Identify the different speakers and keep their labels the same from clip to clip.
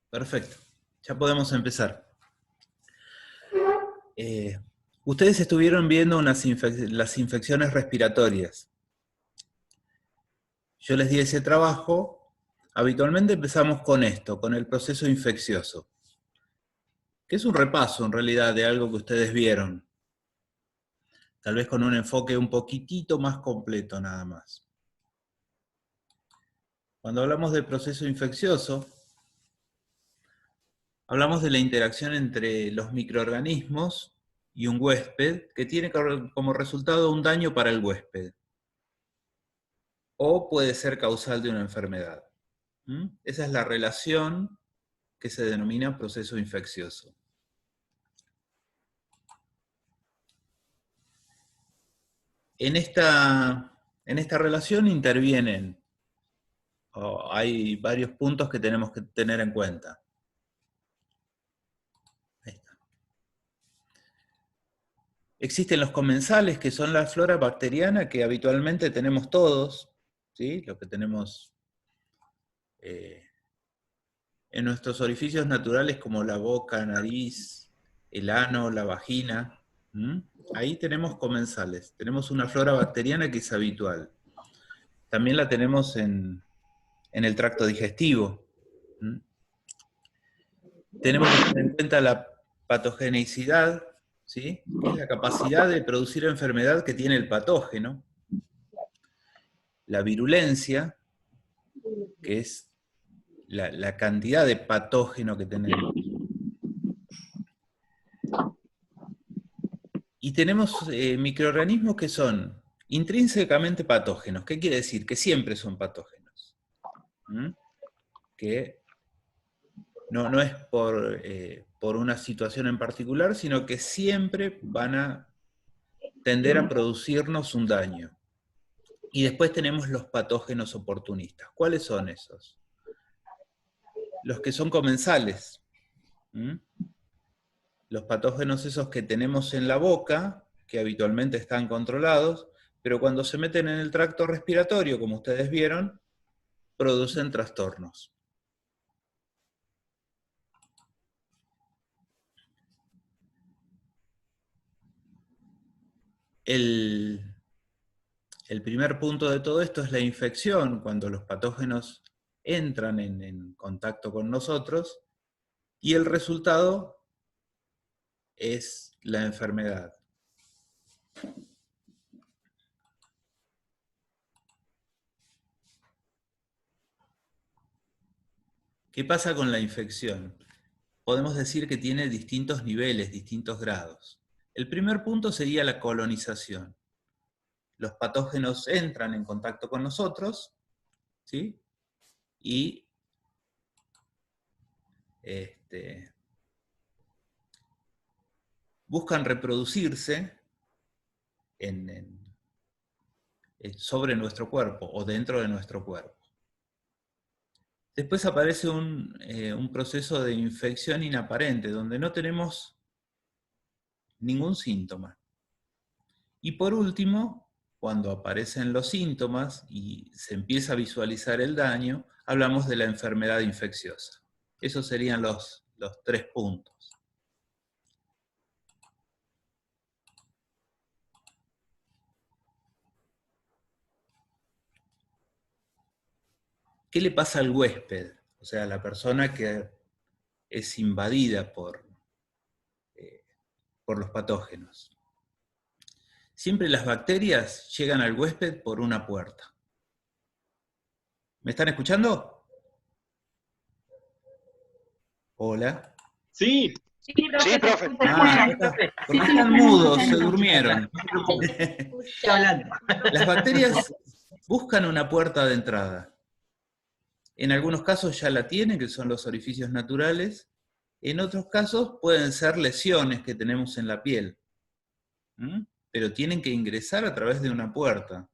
Speaker 1: Perfecto. Ya podemos empezar. Ustedes estuvieron viendo las infecciones respiratorias. Yo les di ese trabajo. Habitualmente empezamos con esto, con el proceso infeccioso, que es un repaso en realidad de algo que ustedes vieron, tal vez con un enfoque un poquitito más completo nada más. Cuando hablamos de proceso infeccioso, hablamos de la interacción entre los microorganismos y un huésped que tiene como resultado un daño para el huésped, o puede ser causal de una enfermedad. Esa es la relación que se denomina proceso infeccioso. En esta relación intervienen, hay varios puntos que tenemos que tener en cuenta. Ahí está. Existen los comensales, que son la flora bacteriana que habitualmente tenemos todos, ¿sí? Lo que tenemos en nuestros orificios naturales como la boca, nariz, el ano, la vagina. Ahí tenemos comensales. Tenemos una flora bacteriana que es habitual. También la tenemos en el tracto digestivo. Tenemos que tener en cuenta la patogenicidad, ¿sí? Que es la capacidad de producir enfermedad que tiene el patógeno. La virulencia, que es la cantidad de patógeno que tenemos. Y tenemos microorganismos que son intrínsecamente patógenos. ¿Qué quiere decir? Que siempre son patógenos. Que no es por una situación en particular, sino que siempre van a tender a producirnos un daño. Y después tenemos los patógenos oportunistas. ¿Cuáles son esos? Los que son comensales. Los patógenos esos que tenemos en la boca, que habitualmente están controlados, pero cuando se meten en el tracto respiratorio, como ustedes vieron, producen trastornos. El primer punto de todo esto es la infección, cuando los patógenos entran en contacto con nosotros, y el resultado es la enfermedad. ¿Qué pasa con la infección? Podemos decir que tiene distintos niveles, distintos grados. El primer punto sería la colonización. Los patógenos entran en contacto con nosotros, ¿sí? Y buscan reproducirse sobre nuestro cuerpo o dentro de nuestro cuerpo. Después aparece un proceso de infección inaparente, donde no tenemos ningún síntoma. Y por último, cuando aparecen los síntomas y se empieza a visualizar el daño, hablamos de la enfermedad infecciosa. Esos serían los 3 puntos. ¿Qué le pasa al huésped? O sea, a la persona que es invadida por los patógenos. Siempre las bacterias llegan al huésped por una puerta. ¿Me están escuchando? Hola.
Speaker 2: Sí,
Speaker 3: Sí, profe.
Speaker 1: Porque están mudos, se durmieron. Las bacterias buscan una puerta de entrada. En algunos casos ya la tienen, que son los orificios naturales. En otros casos pueden ser lesiones que tenemos en la piel. Pero tienen que ingresar a través de una puerta.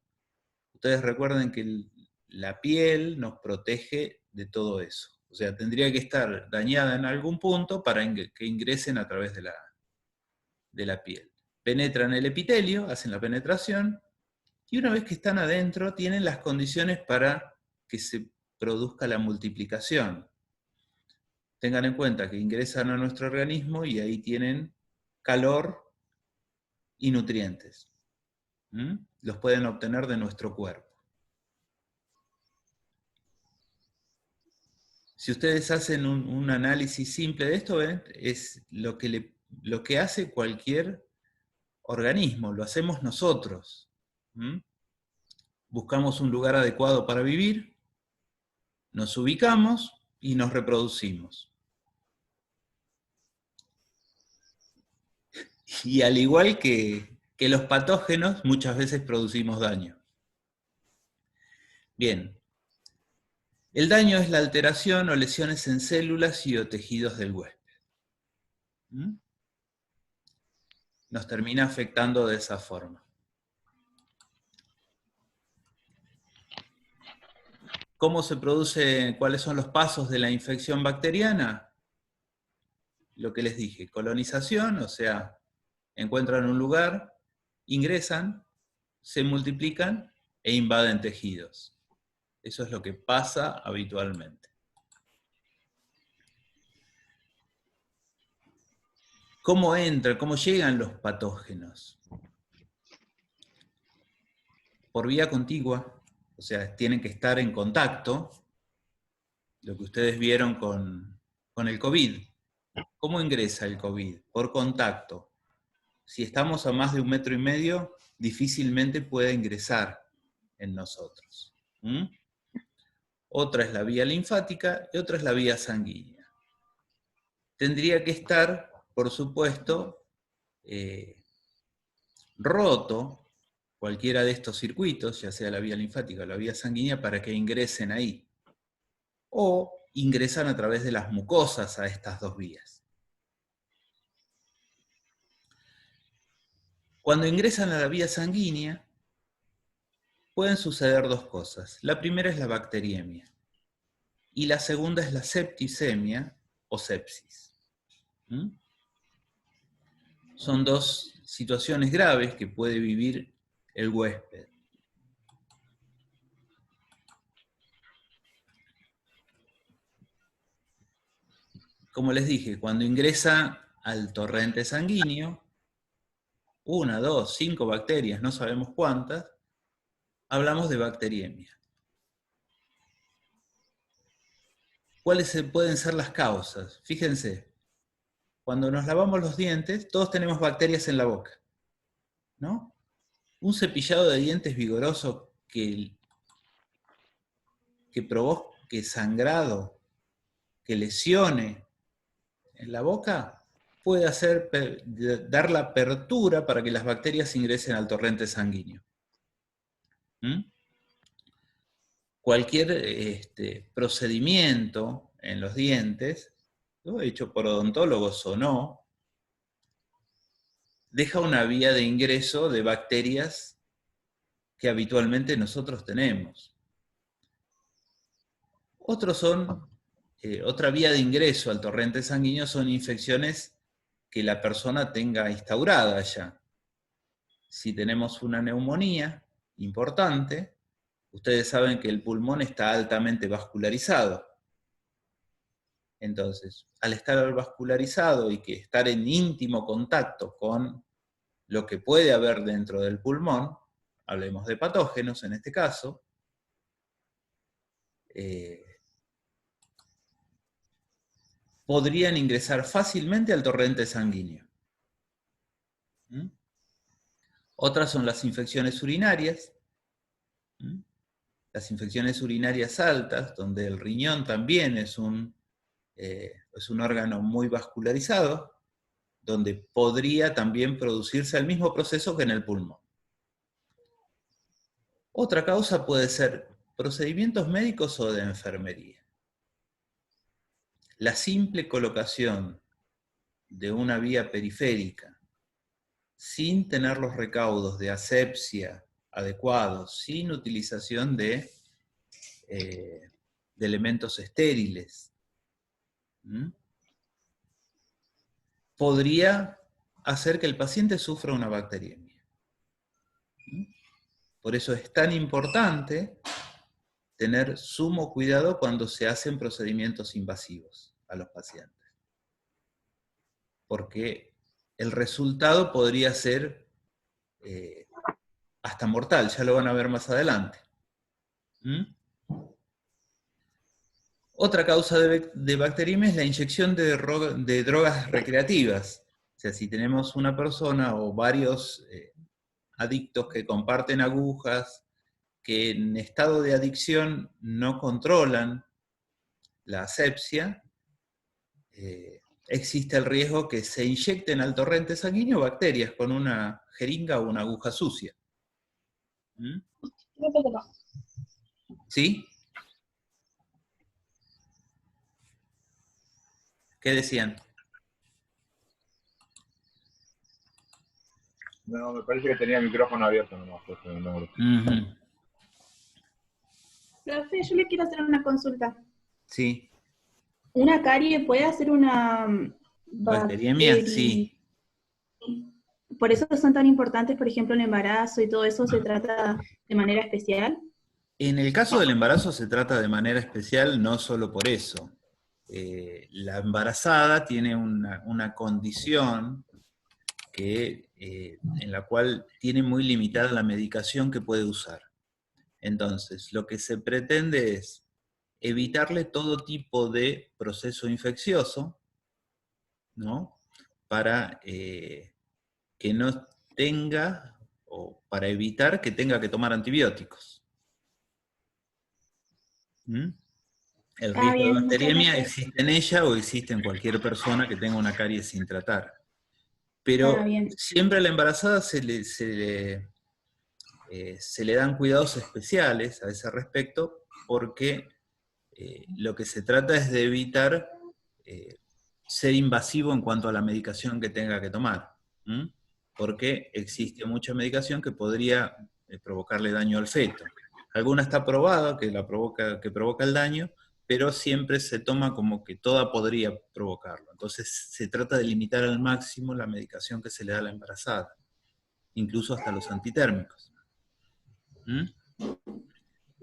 Speaker 1: Ustedes recuerden que la piel nos protege de todo eso. O sea, tendría que estar dañada en algún punto para que ingresen a través de la piel. Penetran el epitelio, hacen la penetración, y una vez que están adentro, tienen las condiciones para que se produzca la multiplicación. tengan en cuenta que ingresan a nuestro organismo y ahí tienen calor y nutrientes. Los pueden obtener de nuestro cuerpo. Si ustedes hacen un análisis simple de esto, ¿ven? Es lo que hace cualquier organismo, lo hacemos nosotros. Buscamos un lugar adecuado para vivir, nos ubicamos y nos reproducimos. Y al igual que los patógenos, muchas veces producimos daño. Bien, el daño es la alteración o lesiones en células y o tejidos del huésped. Nos termina afectando de esa forma. ¿Cómo se produce, cuáles son los pasos de la infección bacteriana? Lo que les dije, colonización, o sea, encuentran un lugar, ingresan, se multiplican e invaden tejidos. Eso es lo que pasa habitualmente. ¿Cómo entran, cómo llegan los patógenos? Por vía contigua, o sea, tienen que estar en contacto, lo que ustedes vieron con el COVID. ¿Cómo ingresa el COVID? Por contacto. Si estamos a más de 1,5 metros, difícilmente puede ingresar en nosotros. Otra es la vía linfática y otra es la vía sanguínea. Tendría que estar, por supuesto, roto cualquiera de estos circuitos, ya sea la vía linfática o la vía sanguínea, para que ingresen ahí. O ingresan a través de las mucosas a estas dos vías. Cuando ingresan a la vía sanguínea, pueden suceder dos cosas. La primera es la bacteriemia. Y la segunda es la septicemia o sepsis. Son dos situaciones graves que puede vivir el huésped. Como les dije, cuando ingresa al torrente sanguíneo, 1, 2, 5 bacterias, no sabemos cuántas, hablamos de bacteriemia. ¿Cuáles pueden ser las causas? Fíjense, cuando nos lavamos los dientes, todos tenemos bacterias en la boca, ¿no? Un cepillado de dientes vigoroso que provoque sangrado, que lesione en la boca, puede dar la apertura para que las bacterias ingresen al torrente sanguíneo. Cualquier procedimiento en los dientes, hecho por odontólogos o no, deja una vía de ingreso de bacterias que habitualmente nosotros tenemos. Otra vía de ingreso al torrente sanguíneo son infecciones que la persona tenga instaurada ya. Si tenemos una neumonía importante, ustedes saben que el pulmón está altamente vascularizado. Entonces, al estar vascularizado y que estar en íntimo contacto con lo que puede haber dentro del pulmón, hablemos de patógenos en este caso, podrían ingresar fácilmente al torrente sanguíneo. Otras son las infecciones urinarias. Las infecciones urinarias altas, donde el riñón también es un órgano muy vascularizado, donde podría también producirse el mismo proceso que en el pulmón. Otra causa puede ser procedimientos médicos o de enfermería. La simple colocación de una vía periférica sin tener los recaudos de asepsia adecuados, sin utilización de elementos estériles, podría hacer que el paciente sufra una bacteriemia. Por eso es tan importante tener sumo cuidado cuando se hacen procedimientos invasivos. a los pacientes. Porque el resultado podría ser hasta mortal, ya lo van a ver más adelante. ¿Mm? Otra causa de bacteriemia es la inyección de drogas recreativas. O sea, si tenemos una persona o varios adictos que comparten agujas, que en estado de adicción no controlan la asepsia, existe el riesgo que se inyecten al torrente sanguíneo bacterias con una jeringa o una aguja sucia. ¿Mm? ¿Sí? ¿Qué decían?
Speaker 2: No, me parece que tenía el micrófono abierto nomás. Pues, no.
Speaker 1: Uh-huh.
Speaker 3: Profe, yo le quiero hacer una consulta.
Speaker 1: Sí.
Speaker 3: ¿Una carie puede hacer una
Speaker 1: ¿Bacteriemia? Sí.
Speaker 3: ¿Por eso son tan importantes, por ejemplo, el embarazo y todo eso se trata de manera especial?
Speaker 1: En el caso del embarazo se trata de manera especial, no solo por eso. La embarazada tiene una condición en la cual tiene muy limitada la medicación que puede usar. Entonces, lo que se pretende es evitarle todo tipo de proceso infeccioso, ¿no? Para que no tenga, o para evitar que tenga que tomar antibióticos. ¿Mm? El riesgo de
Speaker 3: Bien, muchas
Speaker 1: bacteriemia
Speaker 3: gracias.
Speaker 1: existe en ella o existe en cualquier persona que tenga una caries sin tratar. Pero
Speaker 3: Bien.
Speaker 1: siempre a la embarazada se le dan cuidados especiales a ese respecto, porque lo que se trata es de evitar ser invasivo en cuanto a la medicación que tenga que tomar. ¿Mm? Porque existe mucha medicación que podría provocarle daño al feto. Alguna está probada que provoca el daño, pero siempre se toma como que toda podría provocarlo. Entonces se trata de limitar al máximo la medicación que se le da a la embarazada, incluso hasta los antitérmicos. ¿Mm?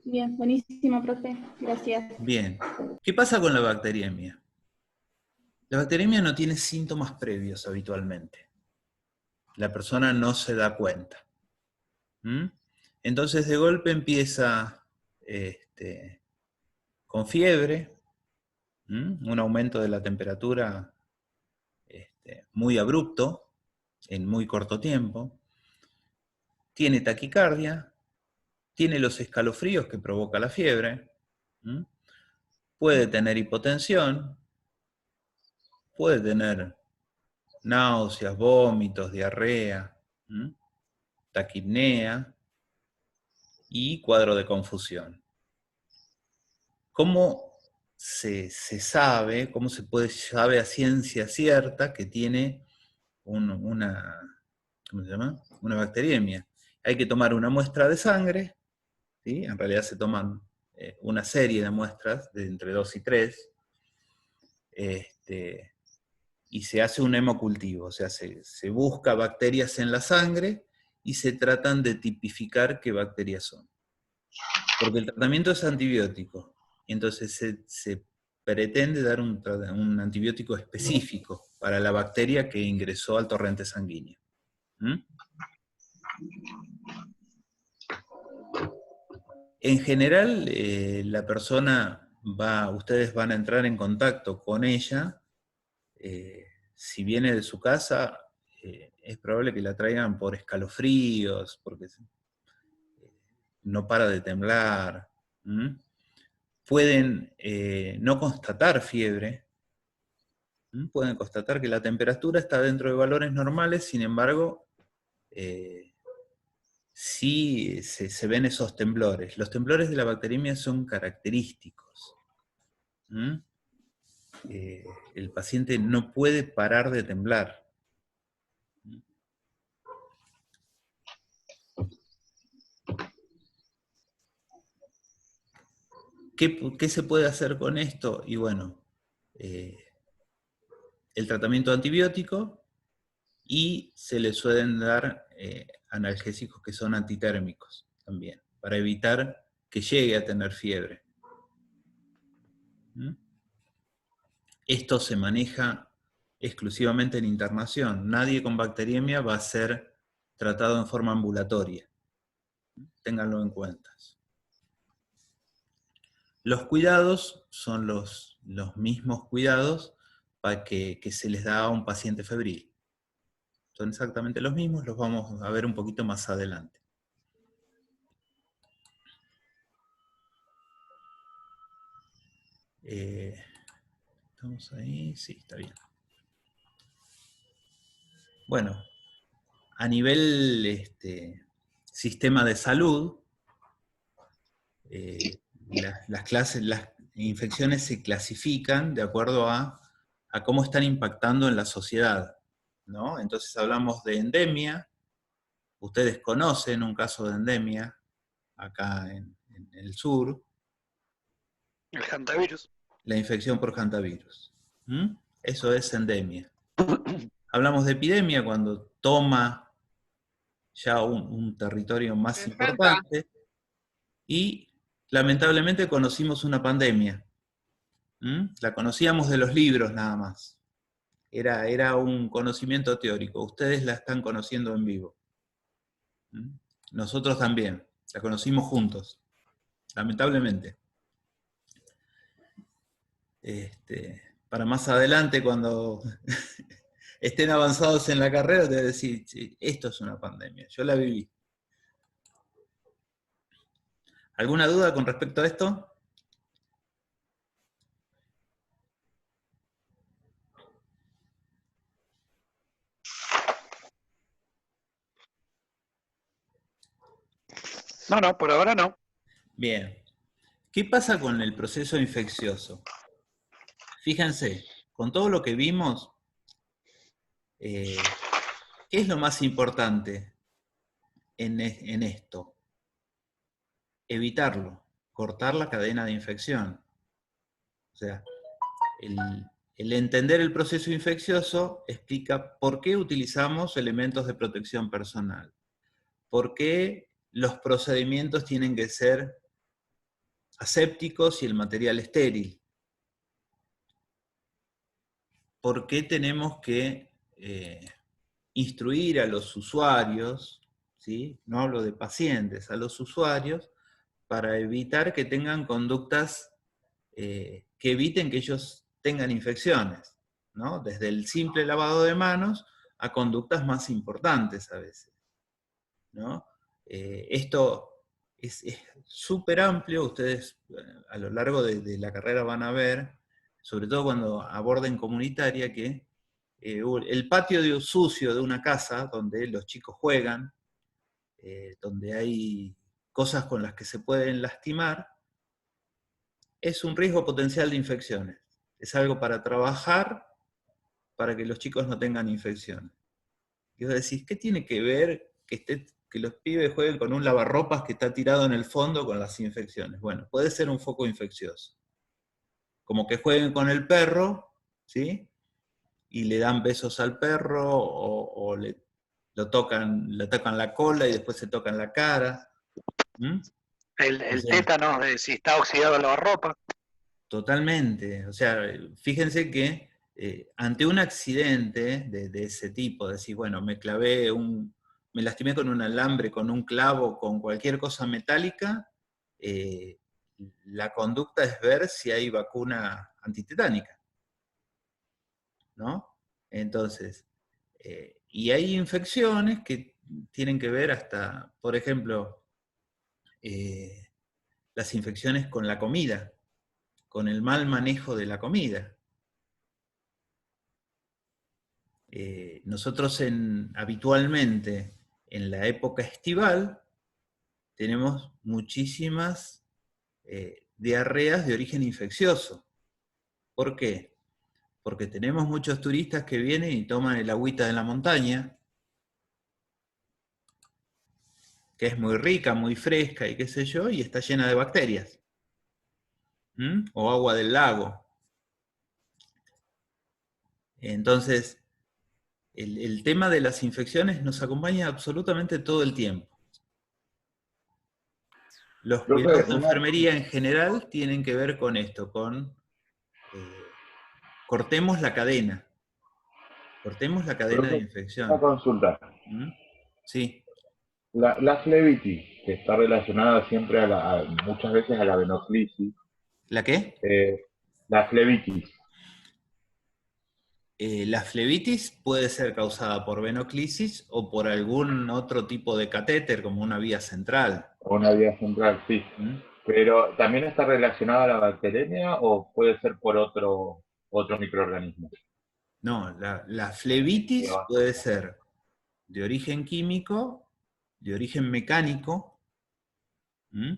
Speaker 3: Bien, buenísimo, profe. Gracias.
Speaker 1: Bien. ¿Qué pasa con la bacteriemia? La bacteriemia no tiene síntomas previos habitualmente. La persona no se da cuenta. ¿Mm? Entonces de golpe empieza con fiebre, un aumento de la temperatura muy abrupto, en muy corto tiempo, tiene taquicardia, tiene los escalofríos que provoca la fiebre, puede tener hipotensión, puede tener náuseas, vómitos, diarrea, taquipnea y cuadro de confusión. ¿Cómo se sabe, cómo se sabe a ciencia cierta que tiene una bacteriemia? Hay que tomar una muestra de sangre, ¿sí? En realidad se toman una serie de muestras de entre 2 y 3, y se hace un hemocultivo, o sea, se busca bacterias en la sangre y se tratan de tipificar qué bacterias son. Porque el tratamiento es antibiótico, y entonces se pretende dar un antibiótico específico para la bacteria que ingresó al torrente sanguíneo. ¿Mm? En general, la persona ustedes van a entrar en contacto con ella, si viene de su casa, es probable que la traigan por escalofríos, porque no para de temblar. ¿Mm? Pueden no constatar fiebre, pueden constatar que la temperatura está dentro de valores normales, sin embargo, sí se ven esos temblores. Los temblores de la bacteriemia son característicos. El paciente no puede parar de temblar. ¿Qué se puede hacer con esto? Y bueno, el tratamiento antibiótico, y se le suelen dar analgésicos que son antitérmicos también, para evitar que llegue a tener fiebre. ¿Mm? Esto se maneja exclusivamente en internación. Nadie con bacteriemia va a ser tratado en forma ambulatoria. Ténganlo en cuenta. Los cuidados son los mismos cuidados para que se les da a un paciente febril. Son exactamente los mismos, los vamos a ver un poquito más adelante. ¿Estamos ahí? Sí, está bien. Bueno, a nivel sistema de salud, las infecciones se clasifican de acuerdo a cómo están impactando en la sociedad, ¿no? Entonces hablamos de endemia. Ustedes conocen un caso de endemia acá en el sur.
Speaker 4: El hantavirus.
Speaker 1: La infección por hantavirus. Eso es endemia. Hablamos de epidemia cuando toma ya un territorio más importante. Y lamentablemente conocimos una pandemia. La conocíamos de los libros nada más. Era un conocimiento teórico. Ustedes la están conociendo en vivo. Nosotros también. La conocimos juntos. Lamentablemente. Para más adelante, cuando estén avanzados en la carrera, te voy a decir, sí, esto es una pandemia. Yo la viví. ¿Alguna duda con respecto a esto?
Speaker 4: No, por ahora no.
Speaker 1: Bien. ¿Qué pasa con el proceso infeccioso? Fíjense, con todo lo que vimos, ¿qué es lo más importante en esto? Evitarlo, cortar la cadena de infección. O sea, el entender el proceso infeccioso explica por qué utilizamos elementos de protección personal, por qué los procedimientos tienen que ser asépticos y el material estéril, por qué tenemos que instruir a los usuarios, ¿sí? No hablo de pacientes, a los usuarios, para evitar que tengan conductas que eviten que ellos tengan infecciones, ¿no? Desde el simple lavado de manos a conductas más importantes a veces, ¿no? Esto es súper amplio, ustedes a lo largo de la carrera van a ver, sobre todo cuando aborden comunitaria, que el patio sucio de una casa donde los chicos juegan, donde hay cosas con las que se pueden lastimar, es un riesgo potencial de infecciones. Es algo para trabajar para que los chicos no tengan infecciones. Y vos decís, ¿qué tiene que ver que los pibes jueguen con un lavarropas que está tirado en el fondo con las infecciones? Bueno, puede ser un foco infeccioso. Como que jueguen con el perro, ¿sí? Y le dan besos al perro, o le tocan la cola y después se tocan la cara.
Speaker 4: El tétano, si está oxidado la ropa.
Speaker 1: Totalmente. O sea, fíjense que ante un accidente de ese tipo, decir, bueno, me lastimé con un alambre, con un clavo, con cualquier cosa metálica, la conducta es ver si hay vacuna antitetánica, ¿no? Entonces, y hay infecciones que tienen que ver hasta, por ejemplo, las infecciones con la comida, con el mal manejo de la comida. Nosotros habitualmente en la época estival tenemos muchísimas diarreas de origen infeccioso. ¿Por qué? Porque tenemos muchos turistas que vienen y toman el agüita de la montaña, que es muy rica, muy fresca y qué sé yo, y está llena de bacterias. O agua del lago. Entonces, el tema de las infecciones nos acompaña absolutamente todo el tiempo. Los cuidados de enfermería en general tienen que ver con esto, con cortemos la cadena. Cortemos la cadena de
Speaker 2: Profe,
Speaker 1: infección.
Speaker 2: una consulta.
Speaker 1: ¿Mm? Sí.
Speaker 2: La flebitis, que está relacionada siempre muchas veces a la venoclisis.
Speaker 1: ¿La qué?
Speaker 2: La flebitis.
Speaker 1: La flebitis puede ser causada por venoclisis o por algún otro tipo de catéter, como una vía central.
Speaker 2: O una vía central, sí.
Speaker 1: ¿Mm?
Speaker 2: Pero ¿también está relacionada a la bacteremia o puede ser por otro microorganismo?
Speaker 1: No, la flebitis puede ser de origen químico, de origen mecánico, ¿m?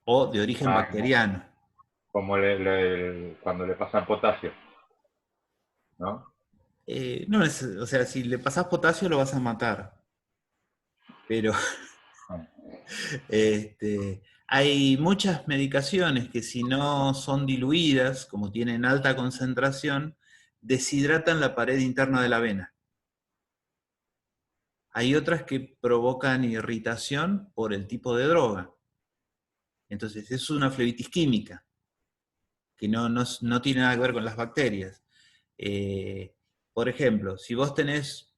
Speaker 1: O de origen bacteriano.
Speaker 2: Como cuando le pasan potasio, ¿no?
Speaker 1: No es, o sea, si le pasás potasio lo vas a matar. Pero hay muchas medicaciones que si no son diluidas, como tienen alta concentración, deshidratan la pared interna de la vena. Hay otras que provocan irritación por el tipo de droga. Entonces, es una flebitis química, que no tiene nada que ver con las bacterias. Por ejemplo, si vos tenés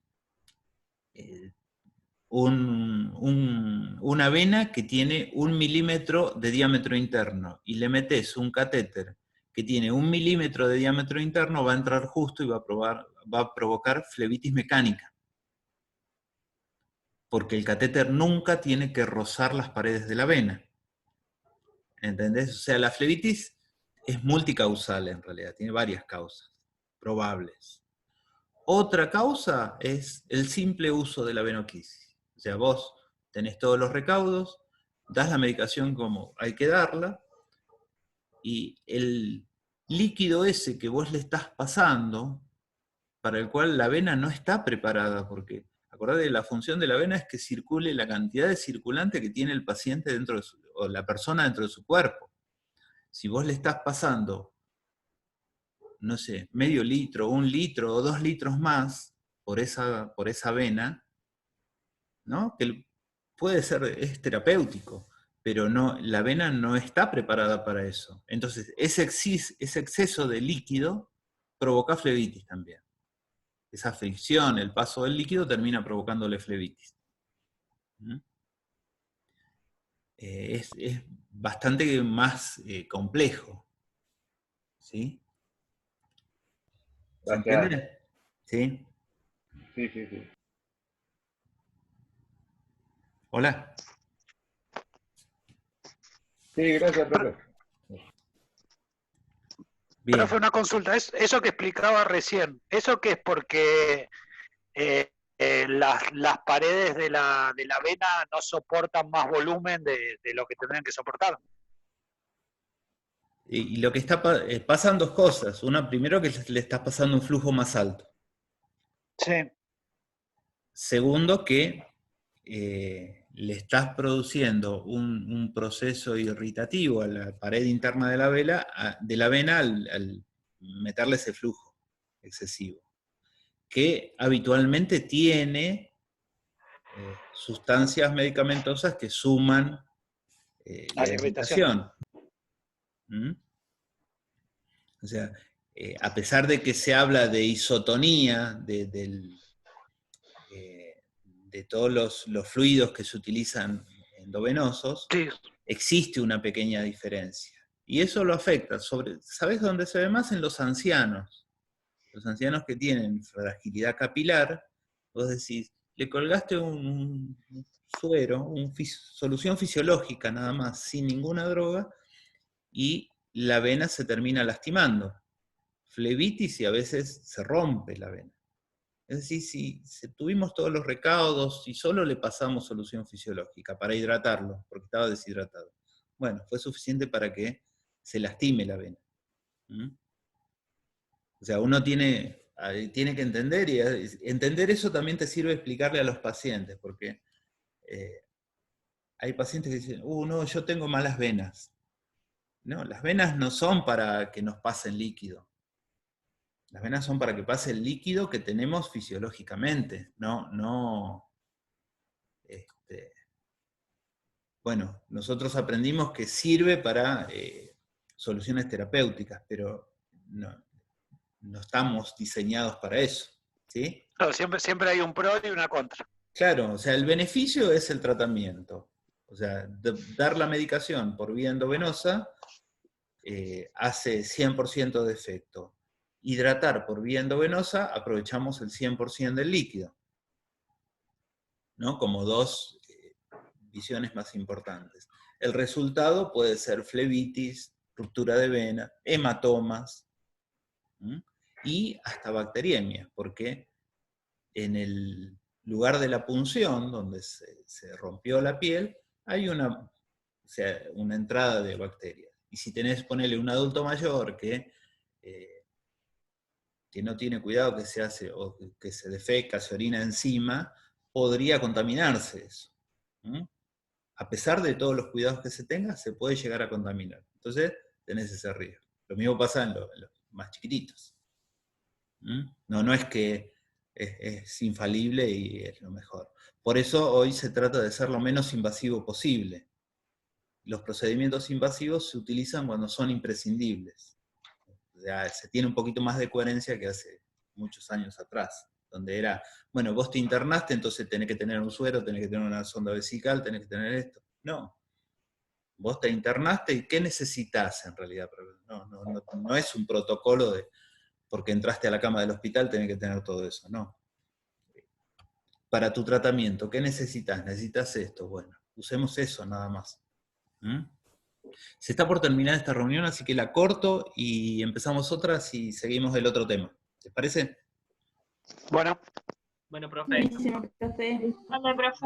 Speaker 1: una vena que tiene 1 milímetro de diámetro interno y le metés un catéter que tiene 1 milímetro de diámetro interno, va a entrar justo y va a provocar flebitis mecánica. Porque el catéter nunca tiene que rozar las paredes de la vena. ¿Entendés? O sea, la flebitis es multicausal en realidad, tiene varias causas probables. Otra causa es el simple uso de la venoclisis. O sea, vos tenés todos los recaudos, das la medicación como hay que darla, y el líquido ese que vos le estás pasando, para el cual la vena no está preparada, porque acordate, la función de la vena es que circule la cantidad de circulante que tiene el paciente dentro de o la persona dentro de su cuerpo. Si vos le estás pasando, no sé, medio litro, 1 litro o 2 litros más por esa vena, ¿no? Que puede ser, es terapéutico, pero no, la vena no está preparada para eso. Entonces, ese exceso de líquido provoca flebitis también. Esa fricción, el paso del líquido, termina provocándole flebitis. ¿Mm? Es bastante más complejo. ¿Sí? ¿Se
Speaker 2: Gracias.
Speaker 1: entiende? ¿Sí?
Speaker 2: Sí, sí, sí.
Speaker 1: Hola.
Speaker 2: Sí, gracias, profe.
Speaker 1: Bien.
Speaker 4: Profe, una consulta. Eso que explicaba recién, ¿eso que es porque las paredes de la vena no soportan más volumen de lo que tendrían que soportar?
Speaker 1: Y lo que pasan dos cosas. Una, primero, que le estás pasando un flujo más alto.
Speaker 4: Sí.
Speaker 1: Segundo, que le estás produciendo un proceso irritativo a la pared interna de la vena al meterle ese flujo excesivo, que habitualmente tiene sustancias medicamentosas que suman
Speaker 4: A
Speaker 1: la
Speaker 4: la irritación.
Speaker 1: irritación. ¿Mm? O sea, a pesar de que se habla de isotonía de todos los fluidos que se utilizan endovenosos,
Speaker 4: Sí.
Speaker 1: existe una pequeña diferencia. Y eso lo afecta. ¿Sabés dónde se ve más? En los ancianos. Los ancianos que tienen fragilidad capilar, vos decís, le colgaste un suero, solución fisiológica nada más, sin ninguna droga, y la vena se termina lastimando. Flebitis y a veces se rompe la vena. Es decir, si tuvimos todos los recaudos y solo le pasamos solución fisiológica para hidratarlo, porque estaba deshidratado, bueno, fue suficiente para que se lastime la vena. ¿Mm? O sea, uno tiene que entender, y entender eso también te sirve explicarle a los pacientes, porque hay pacientes que dicen, no, yo tengo malas venas. No, las venas no son para que nos pasen líquido. Las venas son para que pase el líquido que tenemos fisiológicamente, bueno, nosotros aprendimos que sirve para soluciones terapéuticas, pero no, no estamos diseñados para eso, ¿sí?
Speaker 4: Claro, siempre hay un pro y una contra.
Speaker 1: Claro, o sea, el beneficio es el tratamiento. O sea, dar la medicación por vía endovenosa hace 100% de efecto. Hidratar por vía endovenosa, aprovechamos el 100% del líquido, ¿no? Como dos visiones más importantes. El resultado puede ser flebitis, ruptura de vena, hematomas, y hasta bacteriemia, porque en el lugar de la punción, donde se rompió la piel, hay una entrada de bacterias. Y si tenés, ponele, un adulto mayor que no tiene cuidado, que se hace, o que se defeca, se orina encima, podría contaminarse eso. A pesar de todos los cuidados que se tenga, se puede llegar a contaminar. Entonces, tenés ese riesgo. Lo mismo pasa en los más chiquititos. No es que es infalible y es lo mejor. Por eso hoy se trata de ser lo menos invasivo posible. Los procedimientos invasivos se utilizan cuando son imprescindibles. O sea, se tiene un poquito más de coherencia que hace muchos años atrás, donde era, bueno, vos te internaste, entonces tenés que tener un suero, tenés que tener una sonda vesical, tenés que tener esto. No. Vos te internaste y ¿qué necesitas en realidad? No es un protocolo de porque entraste a la cama del hospital tenés que tener todo eso, no. Para tu tratamiento, ¿qué necesitas? Necesitas esto, bueno, usemos eso nada más. Se está por terminar esta reunión, así que la corto y empezamos otras y seguimos el otro tema. ¿Les parece?
Speaker 4: Bueno.
Speaker 5: Bueno, profe.
Speaker 3: Buenísimo, profe.
Speaker 6: Vale, profe.